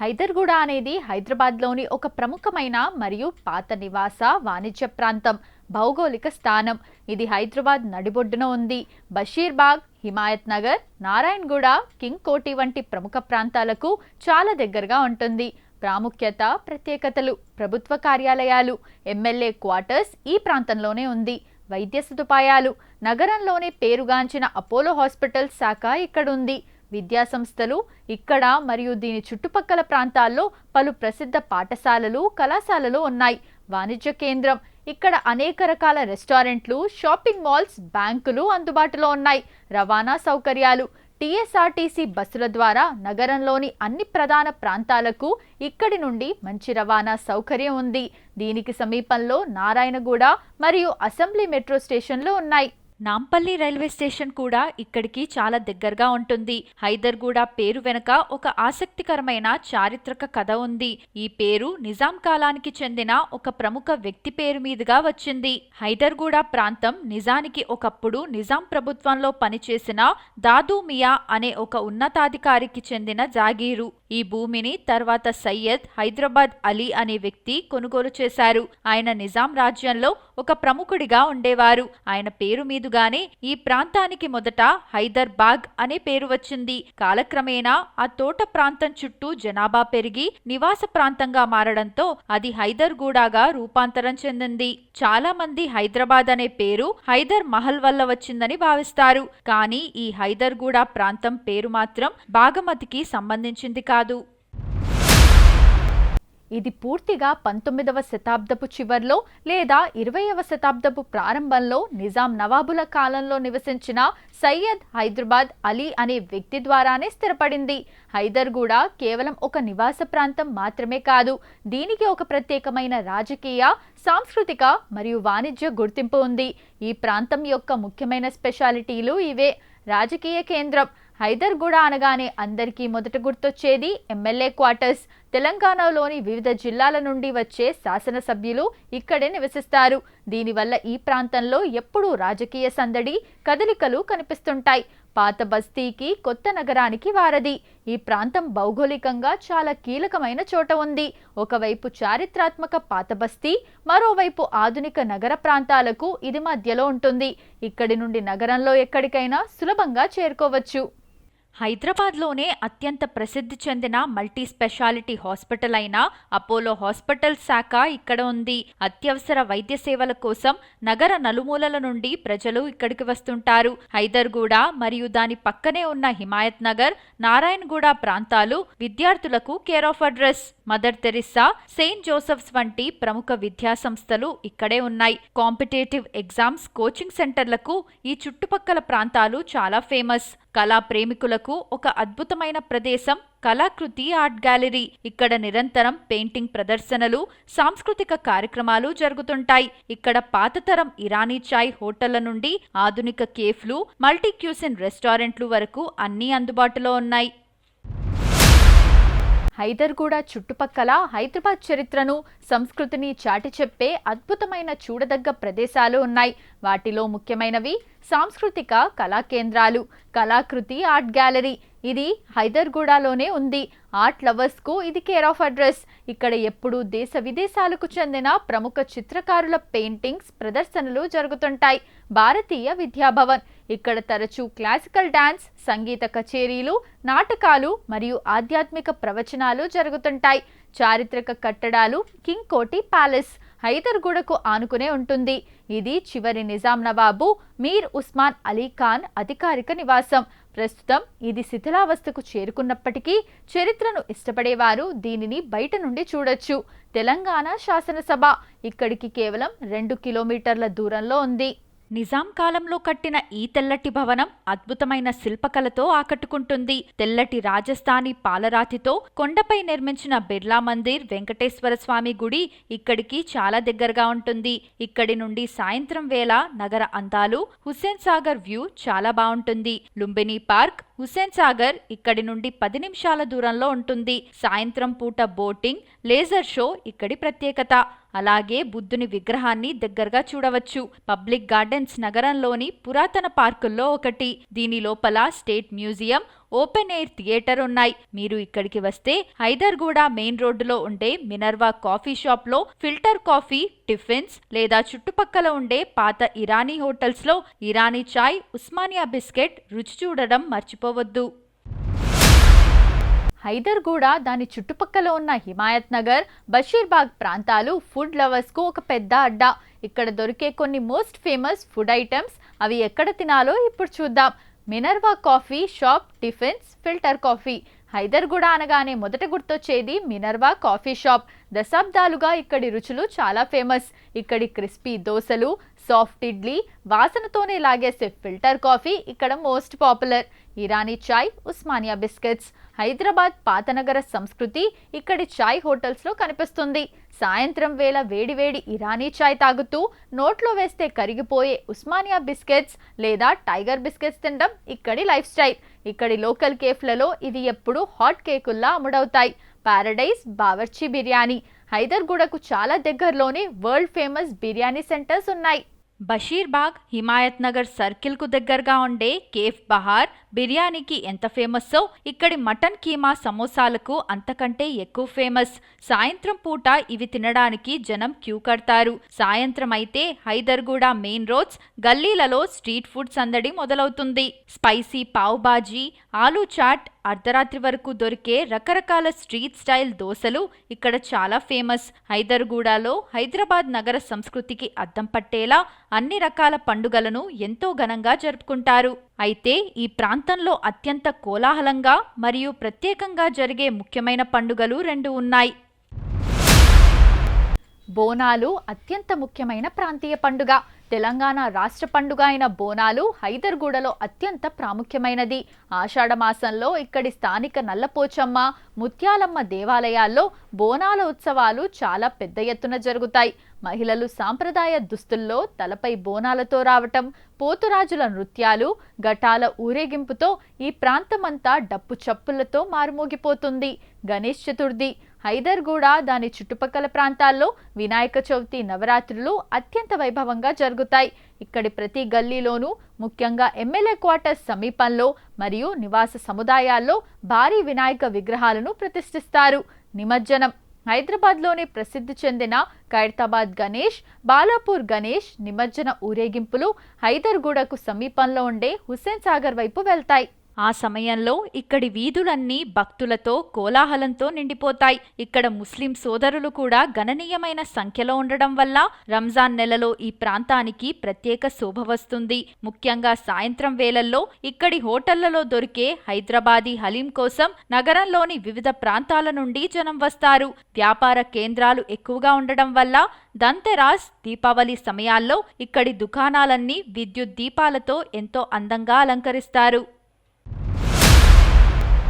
హైదర్గూడ అనేది హైదరాబాద్లోని ఒక ప్రముఖమైన మరియు పాత నివాస వాణిజ్య ప్రాంతం. భౌగోళిక స్థానం ఇది హైదరాబాద్ నడిబొడ్డున ఉంది. బషీర్బాగ్, హిమాయత్ నగర్, నారాయణగూడ, కింగ్ కోటి వంటి ప్రముఖ ప్రాంతాలకు చాలా దగ్గరగా ఉంటుంది. ప్రాముఖ్యత, ప్రత్యేకతలు: ప్రభుత్వ కార్యాలయాలు, ఎమ్మెల్యే క్వార్టర్స్ ఈ ప్రాంతంలోనే ఉంది. వైద్య సదుపాయాలు: నగరంలోనే పేరుగాంచిన అపోలో హాస్పిటల్ శాఖ ఇక్కడుంది. విద్యా సంస్థలు ఇక్కడ మరియు దీని చుట్టుపక్కల ప్రాంతాల్లో పలు ప్రసిద్ధ పాఠశాలలు, కళాశాలలు ఉన్నాయి. వాణిజ్య కేంద్రం: ఇక్కడ అనేక రకాల రెస్టారెంట్లు, షాపింగ్ మాల్స్, బ్యాంకులు అందుబాటులో ఉన్నాయి. రవాణా సౌకర్యాలు: టీఎస్ఆర్టీసీ బస్సుల ద్వారా నగరంలోని అన్ని ప్రధాన ప్రాంతాలకు ఇక్కడి నుండి మంచి రవాణా సౌకర్యం ఉంది. దీనికి సమీపంలో నారాయణగూడ మరియు అసెంబ్లీ మెట్రో స్టేషన్లు ఉన్నాయి. నాంపల్లి రైల్వే స్టేషన్ కూడా ఇక్కడికి చాలా దగ్గరగా ఉంటుంది. హైదర్గూడ పేరు వెనుక ఒక ఆసక్తికరమైన చారిత్రక కథ ఉంది. ఈ పేరు నిజాం కాలానికి చెందిన ఒక ప్రముఖ వ్యక్తి పేరు మీదుగా వచ్చింది. హైదర్గూడ ప్రాంతం నిజానికి ఒకప్పుడు నిజాం ప్రభుత్వంలో పనిచేసిన దాదూ మియా అనే ఒక ఉన్నతాధికారికి చెందిన జాగీరు. ఈ భూమిని తర్వాత సయ్యద్ హైదరాబాద్ అలీ అనే వ్యక్తి కొనుగోలు చేశారు. ఆయన నిజాం రాజ్యంలో ఒక ప్రముఖుడిగా ఉండేవారు. ఆయన పేరు మీదుగానే ఈ ప్రాంతానికి మొదట హైదర్బాగ్ అనే పేరు వచ్చింది. కాలక్రమేణా ఆ తోట ప్రాంతం చుట్టూ జనాభా పెరిగి నివాస ప్రాంతంగా మారడంతో అది హైదర్గూడగా రూపాంతరం చెందింది. చాలా మంది హైదరాబాద్ అనే పేరు హైదర్ మహల్ వల్ల వచ్చిందని భావిస్తారు. కానీ ఈ హైదర్గూడ ప్రాంతం పేరు మాత్రం బాగమతికి సంబంధించింది కాదు. ఇది పూర్తిగా 19వ శతాబ్దపు చివర్లో లేదా 20వ శతాబ్దపు ప్రారంభంలో నిజాం నవాబుల కాలంలో నివసించిన సయ్యద్ హైదరాబాద్ అలీ అనే వ్యక్తి ద్వారానే స్థిరపడింది. హైదర్గూడ కేవలం ఒక నివాస ప్రాంతం మాత్రమే కాదు, దీనికి ఒక ప్రత్యేకమైన రాజకీయ, సాంస్కృతిక మరియు వాణిజ్య గుర్తింపు ఉంది. ఈ ప్రాంతం యొక్క ముఖ్యమైన స్పెషాలిటీలు ఇవే. రాజకీయ కేంద్రం: హైదర్గూడ అనగానే అందరికీ మొదట గుర్తొచ్చేది ఎమ్మెల్యే క్వార్టర్స్. తెలంగాణలోని వివిధ జిల్లాల నుండి వచ్చే శాసనసభ్యులు ఇక్కడే నివసిస్తారు. దీనివల్ల ఈ ప్రాంతంలో ఎప్పుడూ రాజకీయ సందడి, కదలికలు కనిపిస్తుంటాయి. పాత బస్తీకి కొత్త నగరానికి వారధి. ఈ ప్రాంతం భౌగోళికంగా చాలా కీలకమైన చోట ఉంది. ఒకవైపు చారిత్రాత్మక పాత బస్తీ, మరోవైపు ఆధునిక నగర ప్రాంతాలకు ఇది మధ్యలో ఉంటుంది. ఇక్కడి నుండి నగరంలో ఎక్కడికైనా సులభంగా చేరుకోవచ్చు. హైదరాబాద్లోనే అత్యంత ప్రసిద్ధి చెందిన మల్టీ స్పెషాలిటీ హాస్పిటల్ అయిన అపోలో హాస్పిటల్ శాఖ ఇక్కడ ఉంది. అత్యవసర వైద్య సేవల కోసం నగర నలుమూలల నుండి ప్రజలు ఇక్కడికి వస్తుంటారు. హైదర్గూడ మరియు దాని పక్కనే ఉన్న హిమాయత్ నగర్, నారాయణగూడ ప్రాంతాలు విద్యార్థులకు care of address. Mother Teresa, Saint Joseph's వంటి ప్రముఖ విద్యా సంస్థలు ఇక్కడే ఉన్నాయి. కాంపిటేటివ్ ఎగ్జామ్స్ కోచింగ్ సెంటర్లకు ఈ చుట్టుపక్కల ప్రాంతాలు చాలా ఫేమస్. కళా ప్రేమికులకు ఒక అద్భుతమైన ప్రదేశం కళాకృతి ఆర్ట్ గ్యాలరీ. ఇక్కడ నిరంతరం పెయింటింగ్ ప్రదర్శనలు, సాంస్కృతిక కార్యక్రమాలు జరుగుతుంటాయి. ఇక్కడ పాతతరం ఇరానీ చాయ్ హోటళ్ల నుండి ఆధునిక కేఫ్లు, మల్టీ క్యూసిన్ రెస్టారెంట్లు వరకు అన్నీ అందుబాటులో ఉన్నాయి. హైదర్గూడ చుట్టుపక్కల హైదరాబాద్ చరిత్రను, సంస్కృతిని చాటి చెప్పే అద్భుతమైన చూడదగ్గ ప్రదేశాలు ఉన్నాయి. వాటిలో ముఖ్యమైనవి సాంస్కృతిక కళా కేంద్రాలు. కళాకృతి ఆర్ట్ గ్యాలరీ ఇది హైదర్గూడలోనే ఉంది. ఆర్ట్ లవర్స్కు ఇది కేర్ ఆఫ్ అడ్రస్. ఇక్కడ ఎప్పుడూ దేశ విదేశాలకు చెందిన ప్రముఖ చిత్రకారుల పెయింటింగ్స్ ప్రదర్శనలు జరుగుతుంటాయి. భారతీయ విద్యాభవన్ ఇక్కడ తరచూ క్లాసికల్ డాన్స్, సంగీత కచేరీలు, నాటకాలు మరియు ఆధ్యాత్మిక ప్రవచనాలు జరుగుతుంటాయి. చారిత్రక కట్టడాలు: కింగ్ కోటి ప్యాలెస్ హైదర్గూడకు ఆనుకునే ఉంటుంది. ఇది చివరి నిజాం నవాబు మీర్ ఉస్మాన్ అలీ ఖాన్ అధికారిక నివాసం. ప్రస్తుతం ఇది శిథిలావస్థకు చేరుకున్నప్పటికీ చరిత్రను ఇష్టపడేవారు దీనిని బయట నుండి చూడొచ్చు. తెలంగాణ శాసనసభ ఇక్కడికి కేవలం 2 కిలోమీటర్ల దూరంలో ఉంది. నిజాం కాలంలో కట్టిన ఈ తెల్లటి భవనం అద్భుతమైన శిల్పకళతో ఆకట్టుకుంటుంది. తెల్లటి రాజస్థానీ పాలరాతితో కొండపై నిర్మించిన బిర్లా మందిర్ వెంకటేశ్వర స్వామి గుడి ఇక్కడికి చాలా దగ్గరగా ఉంటుంది. ఇక్కడి నుండి సాయంత్రం వేళ నగర అందాలు, హుస్సేన్ సాగర్ వ్యూ చాలా బాగుంటుంది. లుంబిని పార్క్, హుస్సేన్ సాగర్ ఇక్కడి నుండి 10 నిమిషాల దూరంలో ఉంటుంది. సాయంత్రం పూట బోటింగ్, లేజర్ షో ఇక్కడి ప్రత్యేకత. అలాగే బుద్ధుని విగ్రహాన్ని దగ్గరగా చూడవచ్చు. పబ్లిక్ గార్డెన్స్ నగరంలోని పురాతన పార్కుల్లో ఒకటి. దీని లోపల state museum, open air theatre ఉన్నాయి. మీరు ఇక్కడికి వస్తే హైదర్గూడ మెయిన్ రోడ్డులో ఉండే మినర్వా కాఫీ షాప్ లో ఫిల్టర్ కాఫీ, టిఫిన్స్ లేదా చుట్టుపక్కల ఉండే పాత ఇరానీ హోటల్స్ లో ఇరానీ చాయ్, ఉస్మానియా బిస్కెట్ రుచి చూడడం మర్చిపోవద్దు. హైదర్గూడ, దాని చుట్టుపక్కల ఉన్న హిమాయత్ నగర్, బషీర్బాగ్ ప్రాంతాలు ఫుడ్ లవర్స్ కు ఒక పెద్ద అడ్డా. ఇక్కడ దొరికే కొన్ని మోస్ట్ ఫేమస్ ఫుడ్ ఐటమ్స్, అవి ఎక్కడ తినాలో ఇప్పుడు చూద్దాం. Minerva coffee shop, tiffins, filter coffee. Hyderguda అనగానే మొదట గుర్తొచ్చేది మినర్వా కాఫీ షాప్. దశాబ్దాలుగా ఇక్కడి రుచులు చాలా ఫేమస్. ఇక్కడి క్రిస్పీ దోశలు, సాఫ్ట్ ఇడ్లీ, వాసనతోనే లాగేసే ఫిల్టర్ కాఫీ ఇక్కడ మోస్ట్ పాపులర్. ఇరానీ చాయ్, ఉస్మానియా బిస్కెట్స్. హైదరాబాద్ పాతనగర సంస్కృతి ఇక్కడి చాయ్ హోటల్స్ లో కనిపిస్తుంది. సాయంత్రం వేళ వేడివేడి ఇరానీ చాయ్ తాగుతూ నోట్లో వేస్తే కరిగిపోయే ఉస్మానియా బిస్కెట్స్ లేదా టైగర్ బిస్కెట్స్ తినడం ఇక్కడి లైఫ్ స్టైల్. ఇక్కడి లోకల్ కేఫ్లలో ఇవి ఎప్పుడూ హాట్ కేకుల్లా అమ్ముడవుతాయి. పారడైజ్ బావర్చి బిర్యానీ. హైదర్గూడకు చాలా దగ్గరలోనే వరల్డ్ ఫేమస్ బిర్యానీ సెంటర్స్ ఉన్నాయి. బషీర్బాగ్, హిమాయత్ నగర్ సర్కిల్ కు దగ్గరగా ఉండే కేఫ్ బహార్ బిర్యానీకి ఎంత ఫేమస్సో ఇక్కడి మటన్ కీమా సమోసాలకు అంతకంటే ఎక్కువ ఫేమస్. సాయంత్రం పూట ఇవి తినడానికి జనం క్యూ కడతారు. సాయంత్రం అయితే హైదర్గూడ మెయిన్ రోడ్స్, గల్లీలలో స్ట్రీట్ ఫుడ్ సందడి మొదలవుతుంది. స్పైసీ పావ్ బాజీ, ఆలూ చాట్, అర్ధరాత్రి వరకు దొరికే రకరకాల స్ట్రీట్ స్టైల్ దోశలు ఇక్కడ చాలా ఫేమస్. హైదర్గూడలో హైదరాబాద్ నగర సంస్కృతికి అద్దం పట్టేలా అన్ని రకాల పండుగలను ఎంతో ఘనంగా జరుపుకుంటారు. అయితే ఈ ప్రాంతంలో అత్యంత కోలాహలంగా మరియు ప్రత్యేకంగా జరిగే ముఖ్యమైన పండుగలు 2 ఉన్నాయి. బోనాలు అత్యంత ముఖ్యమైన ప్రాంతీయ పండుగ. తెలంగాణ రాష్ట్ర పండుగ అయిన బోనాలు హైదర్గూడలో అత్యంత ప్రాముఖ్యమైనది. ఆషాఢ మాసంలో ఇక్కడి స్థానిక నల్లపోచమ్మ, ముత్యాలమ్మ దేవాలయాల్లో బోనాల ఉత్సవాలు చాలా పెద్ద ఎత్తున జరుగుతాయి. మహిళలు సాంప్రదాయ దుస్తుల్లో తలపై బోనాలతో రావటం, పోతురాజుల నృత్యాలు, ఘటాల ఊరేగింపుతో ఈ ప్రాంతమంతా డప్పు చప్పులతో మారుమోగిపోతుంది. గణేష్ చతుర్థి. హైదర్గూడ, దాని చుట్టుపక్కల ప్రాంతాల్లో వినాయక చవితి, నవరాత్రులు అత్యంత వైభవంగా జరుగుతాయి. ఇక్కడి ప్రతి గల్లీలోనూ, ముఖ్యంగా ఎమ్మెల్యే క్వార్టర్స్ సమీపంలో మరియు నివాస సముదాయాల్లో భారీ వినాయక విగ్రహాలను ప్రతిష్ఠిస్తారు. నిమజ్జనం. హైదరాబాద్లోని ప్రసిద్ధి చెందిన ఖైరతాబాద్ గణేష్, బాలాపూర్ గణేష్ నిమజ్జన ఊరేగింపులు హైదర్గూడకు సమీపంలో ఉండే హుస్సేన్ సాగర్ వైపు వెళ్తాయి. ఆ సమయంలో ఇక్కడి వీధులన్నీ భక్తులతో, కోలాహలంతో నిండిపోతాయి. ఇక్కడ ముస్లిం సోదరులు కూడా గణనీయమైన సంఖ్యలో ఉండడం వల్ల రంజాన్ నెలలో ఈ ప్రాంతానికి ప్రత్యేక శోభ వస్తుంది. ముఖ్యంగా సాయంత్రం వేళల్లో ఇక్కడి హోటళ్లలో దొరికే హైదరాబాదీ హలీం కోసం నగరంలోని వివిధ ప్రాంతాల నుండి జనం వస్తారు. వ్యాపార కేంద్రాలు ఎక్కువగా ఉండడం వల్ల దంతెరాస్, దీపావళి సమయాల్లో ఇక్కడి దుకాణాలన్నీ విద్యుత్ దీపాలతో ఎంతో అందంగా అలంకరిస్తారు.